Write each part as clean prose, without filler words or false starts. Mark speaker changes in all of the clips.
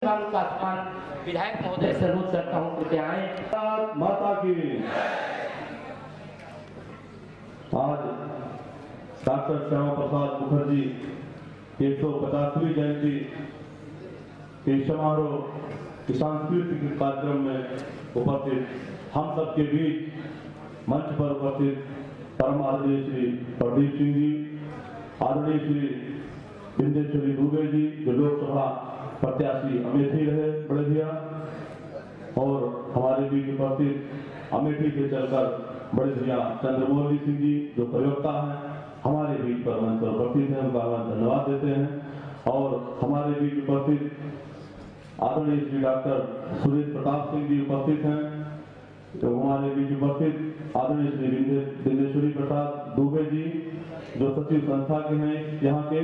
Speaker 1: विधायक महोदय से अनुरोध करता हूँ कृपया आए।
Speaker 2: माता की आज डॉक्टर श्यामा प्रसाद मुखर्जी की 150वीं जयंती के समारोह के सांस्कृतिक कार्यक्रम में उपस्थित हम सबके बीच मंच पर उपस्थित परम आदरणीय श्री प्रदीप सिंह जी, आदरणीय श्री बिंदेश्वरी दुबे जी जो लोकसभा प्रत्याशी अमेठी रहे बड़े भैया, और हमारे बीच उपस्थित अमेठी से चलकर बड़े भैया चंद्रमौली सिंह जी जो प्रवक्ता हैं हमारे बीच पर मंच पर उपस्थित हैं, उनका धन्यवाद देते हैं। और हमारे बीच उपस्थित आदरणीय श्री डॉक्टर सुरेश प्रताप सिंह जी उपस्थित हैं, तो हमारे बीच उपस्थित आदरणीय श्री बिंदेश्वरी प्रसाद दुबे जी जो सचिव संस्था के हैं यहाँ के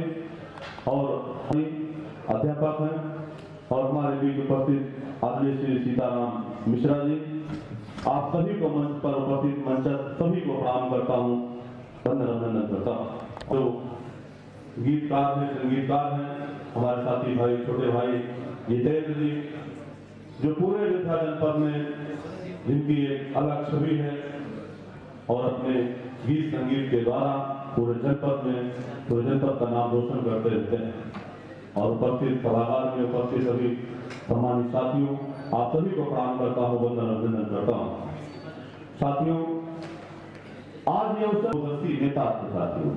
Speaker 2: और अध्यापक हैं, और हमारे बीच उपस्थित आदरणीय श्री सीताराम मिश्रा जी। आप सभी को मंच पर उपस्थित मंच सभी को प्रणाम करता हूँ, वंदन करता हूँ। तो गीतकार हैं, संगीतकार हैं हमारे साथी भाई छोटे भाई जितेंद्र जी जो पूरे विद्या जनपद में जिनकी एक अलग छवि है और अपने गीत संगीत के द्वारा पूरे जनपद का नाम रोशन करते रहते हैं। और उपस्थित सभागार में उपस्थित सभी सम्मानित साथियों, आप सभी को प्रणाम करता हूँ, वंदन अभिनंदन करता हूँ। साथियों, आज ये अवसर नेता थे साथियों,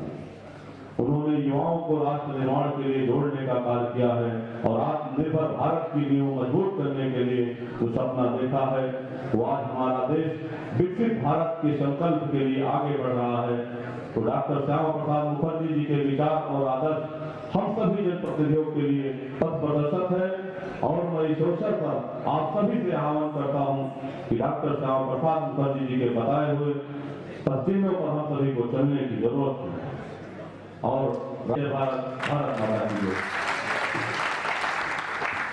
Speaker 2: उन्होंने युवाओं को राष्ट्र निर्माण के लिए जोड़ने का कार्य किया है और आत्मनिर्भर भारत की नींव मजबूत करने के लिए जो सपना देखा है वो आज हमारा देश विकसित भारत के संकल्प के लिए आगे बढ़ रहा है। तो डॉक्टर श्यामा प्रसाद मुखर्जी जी के विचार और आदर्श हम सभी जनप्रतिनिधियों के लिए पथ प्रदर्शक है। और मैं इस अवसर पर आप सभी से आह्वान करता हूं कि डॉक्टर श्यामा प्रसाद मुखर्जी जी के बताए हुए पश्चिमों पर हम सभी को चलने की जरूरत है। और भारत माता की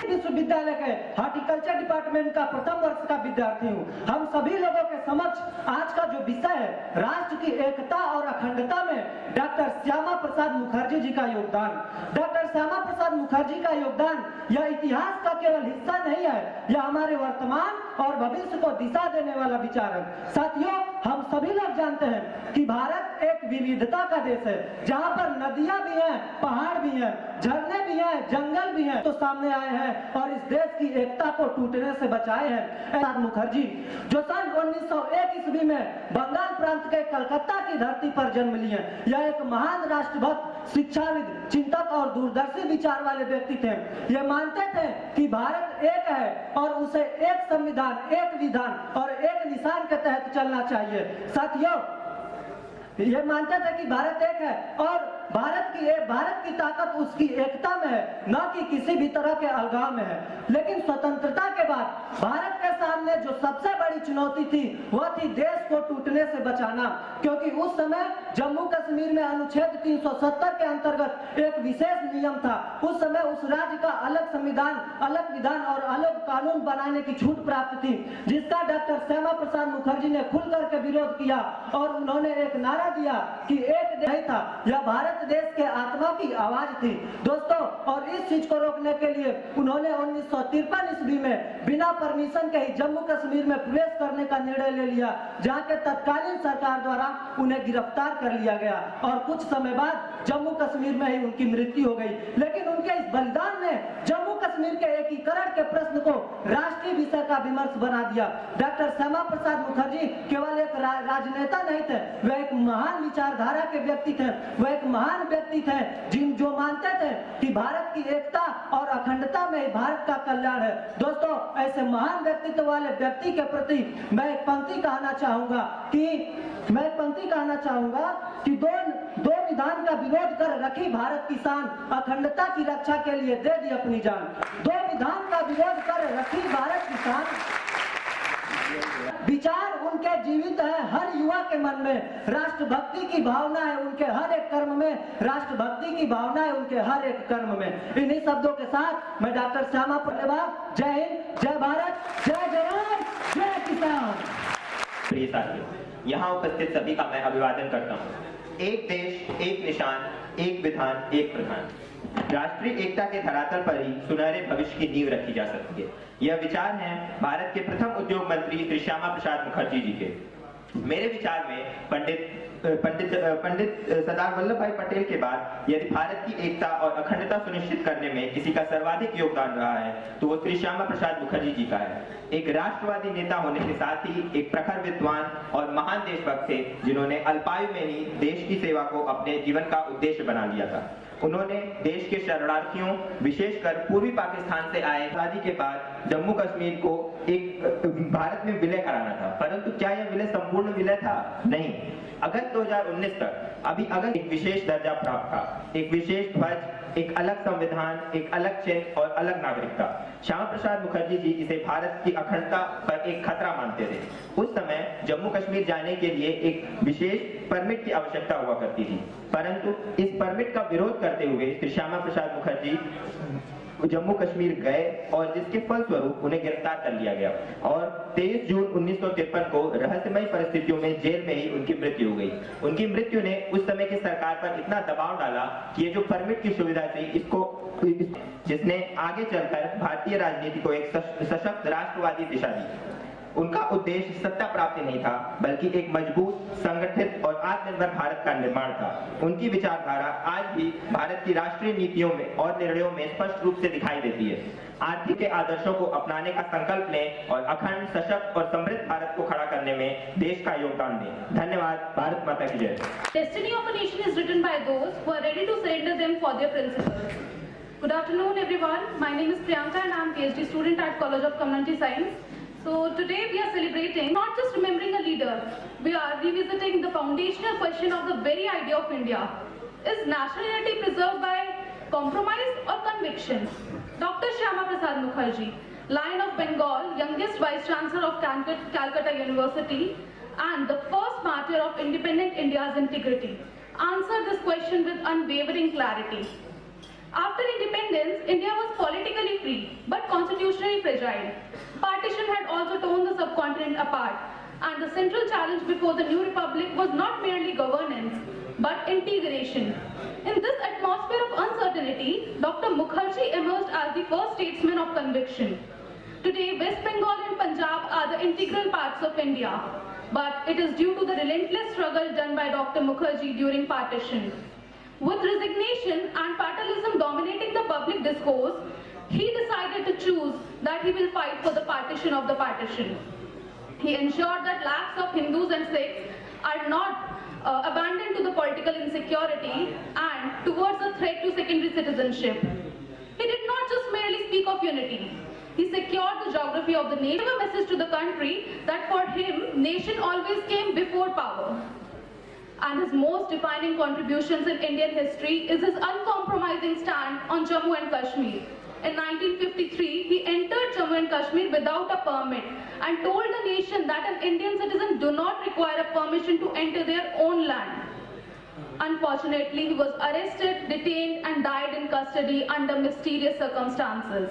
Speaker 3: विश्वविद्यालय के हॉर्टिकल्चर डिपार्टमेंट का प्रथम वर्ष का विद्यार्थी हूँ। हम सभी लोगों के समक्ष आज का जो विषय है राष्ट्र की एकता और अखंडता में डॉक्टर श्यामा प्रसाद मुखर्जी जी का योगदान। डॉक्टर श्यामा प्रसाद मुखर्जी का योगदान यह इतिहास का केवल हिस्सा नहीं है, यह हमारे वर्तमान और भविष्य को दिशा देने वाला विचार है। साथियों, हम सभी लोग जानते हैं कि भारत एक विविधता का देश है जहाँ पर नदियां भी हैं, पहाड़ भी हैं, झरने भी हैं, जंगल भी हैं, तो सामने आए हैं और इस देश की एकता को टूटने से बचाए हैं। मुखर्जी जो सन 1901 ईस्वी में बंगाल प्रांत के कलकत्ता की धरती पर जन्म लिए, यह एक महान राष्ट्रभक्त, शिक्षाविद, चिंतक और दूरदर्शी विचार वाले व्यक्ति थे। ये मानते थे कि भारत एक है और उसे एक संविधान, एक विधान और एक निशान के तहत चलना चाहिए। साथियों, ये मानते थे कि भारत एक है और भारत की ताकत उसकी एकता में है, न कि किसी भी तरह के अलगाव में है। लेकिन स्वतंत्रता के बाद भारत के सामने जो सबसे बड़ी चुनौती थी वह थी देश को टूटने से बचाना, क्योंकि उस समय जम्मू कश्मीर में अनुच्छेद 370 के अंतर्गत एक विशेष नियम था। उस समय उस राज्य का अलग संविधान, अलग विधान और अलग कानून बनाने की छूट प्राप्त थी, जिसका डॉक्टर श्यामा प्रसाद मुखर्जी ने खुल करके विरोध किया और उन्होंने एक नारा दिया कि एक देश था, यह भारत देश के आत्मा की आवाज थी दोस्तों। और इस चीज को रोकने के लिए उन्होंने 1953 ईस्वी में बिना परमिशन के ही जम्मू कश्मीर में प्रवेश करने का निर्णय ले लिया, जहां के तत्कालीन सरकार द्वारा उन्हें गिरफ्तार कर लिया गया और कुछ समय बाद जम्मू कश्मीर में ही उनकी मृत्यु हो गई। लेकिन उनके इस बलिदान ने जम्मू कश्मीर के एकीकरण के प्रश्न को राष्ट्रीय विषय का विमर्श बना दिया। डॉक्टर श्यामा प्रसाद मुखर्जी केवल एक राजनेता नहीं थे, वह एक महान विचारधारा के व्यक्ति थे, वह एक महान व्यक्ति थे जो मानते थे कि भारत की एकता और अखंडता में ही भारत का कल्याण है। दोस्तों, ऐसे महान व्यक्तित्व वाले व्यक्ति के प्रति मैं एक पंक्ति कहना चाहूंगा कि दो विधान का विरोध कर रखी भारत की शान, अखंडता की रक्षा के लिए दे दी अपनी जान। दो विधान का विरोध कर रखी भारत की शान, विचार उनके जीवित है हर युवा के मन में, राष्ट्रभक्ति की भावना है उनके हर एक कर्म में, राष्ट्रभक्ति की भावना है उनके हर एक कर्म में। इन्हीं शब्दों के साथ मैं डॉक्टर श्यामा प्रसाद, जय हिंद, जय भारत, जय जवान, जय किसान।
Speaker 4: प्रिय साथियों, यहाँ उपस्थित सभी का मैं अभिवादन करता हूँ। एक देश, एक निशान, एक विधान, एक प्रधान। राष्ट्रीय एकता के धरातल पर ही सुनहरे भविष्य की नींव रखी जा सकती है। यह विचार हैं भारत के प्रथम उद्योग मंत्री श्री श्यामा प्रसाद मुखर्जी जी के। मेरे विचार में पंडित सरदार वल्लभ भाई पटेल के बाद यदि भारत की एकता और अखंडता सुनिश्चित करने में किसी का सर्वाधिक योगदान रहा है तो वो श्री श्यामा प्रसाद मुखर्जी जी का है। एक राष्ट्रवादी नेता होने के साथ ही एक प्रखर विद्वान और महान देशभक्त थे, जिन्होंने अल्पायु में ही देश की सेवा को अपने जीवन का उद्देश्य बना लिया था। उन्होंने देश के शरणार्थियों, विशेषकर पूर्वी पाकिस्तान से आए आजादी के बाद जम्मू कश्मीर को एक भारत में विलय कराना था, परंतु क्या यह विलय संपूर्ण विलय था? नहीं। अगस्त 2019 तक अगस्त एक विशेष दर्जा प्राप्त था, एक विशेष ध्वज, एक अलग संविधान, एक अलग चिन्ह और अलग नागरिकता। श्यामा प्रसाद मुखर्जी जी इसे भारत की अखंडता पर एक खतरा मानते थे। उस समय जम्मू कश्मीर जाने के लिए एक विशेष परमिट की आवश्यकता हुआ करती थी, परंतु इस परमिट का विरोध करते हुए श्री श्यामा प्रसाद मुखर्जी जम्मू कश्मीर गए और जिसके फलस्वरूप उन्हें गिरफ्तार कर लिया गया और 23 जून 1953 को रहस्यमय परिस्थितियों में जेल में ही उनकी मृत्यु हो गई। उनकी मृत्यु ने उस समय की सरकार पर इतना दबाव डाला कि ये जो परमिट की सुविधा थी इसको, जिसने आगे चलकर भारतीय राजनीति को एक सशक्त राष्ट्रवादी दिशा दी। उनका उद्देश्य सत्ता प्राप्ति नहीं था, बल्कि एक मजबूत, संगठित और आत्मनिर्भर भारत का निर्माण था। उनकी विचारधारा आज भी भारत की राष्ट्रीय नीतियों में और निर्णयों में स्पष्ट रूप से दिखाई देती है। आर्थिक के आदर्शों को अपनाने का संकल्प लें और अखंड, सशक्त और समृद्ध भारत को खड़ा करने में देश का योगदान दें। धन्यवाद। भारत माता की जय।
Speaker 5: Destiny of a nation is written by those who are ready to surrender them for their principles. Good afternoon, everyone. My name is Priyanka and I am PhD student at College of Community Science. So today we are celebrating not just remembering a leader, we are revisiting the foundational question of the very idea of India. Is national unity preserved by compromise or conviction? Dr. Shyama Prasad Mukherjee, Lion of Bengal, youngest Vice Chancellor of Calcutta University and the first martyr of independent India's integrity, answered this question with unwavering clarity. After independence, India was politically free but constitutionally fragile. Partition had also torn the subcontinent apart, and the central challenge before the new republic was not merely governance, but integration. In this atmosphere of uncertainty, Dr. Mukherjee emerged as the first statesman of conviction. Today, West Bengal and Punjab are the integral parts of India, but it is due to the relentless struggle done by Dr. Mukherjee during partition. With resignation and fatalism dominating the public discourse, he decided to choose that he will fight for the partition of the partition. He ensured that lakhs of Hindus and Sikhs are not abandoned to the political insecurity and towards a threat to secondary citizenship. He did not just merely speak of unity. He secured the geography of the nation, a message to the country that for him, nation always came before power. And his most defining contributions in Indian history is his uncompromising stand on Jammu and Kashmir. In 1953, he entered Jammu and Kashmir without a permit and told the nation that an Indian citizen do not require a permission to enter their own land. Unfortunately, he was arrested, detained and died in custody under mysterious circumstances.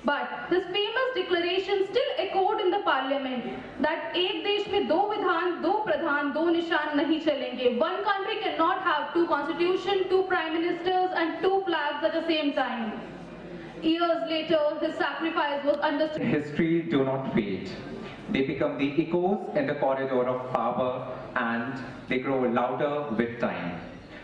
Speaker 5: But his famous declaration still echoed in the parliament that एक देश में दो विधान, दो प्रधान, दो निशान नहीं चलेंगे. One country cannot have two constitutions, two prime ministers and two flags at the same time. Years later, his sacrifice was understood.
Speaker 6: History do not fade. They become the echoes in the corridor of power and they grow louder with time.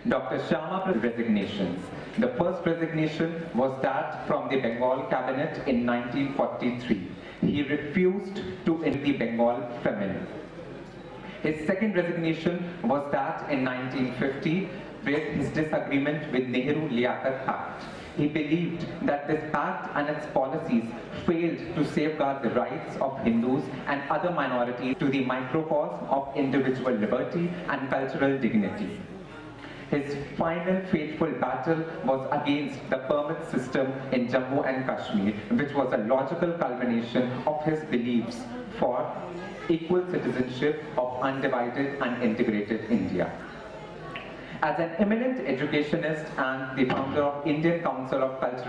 Speaker 6: Dr. Shyama's resignations. The first resignation was that from the Bengal cabinet in 1943. He refused to end the Bengal famine. His second resignation was that in 1950 with his disagreement with Nehru-Liaquat Pact. He believed that this pact and its policies failed to safeguard the rights of Hindus and other minorities to the microcosm of individual liberty and cultural dignity. His final fateful battle was against the permit system in Jammu and Kashmir, which was a logical culmination of his beliefs for equal citizenship of undivided and integrated India. As an eminent educationist and the founder of Indian Council of Cultural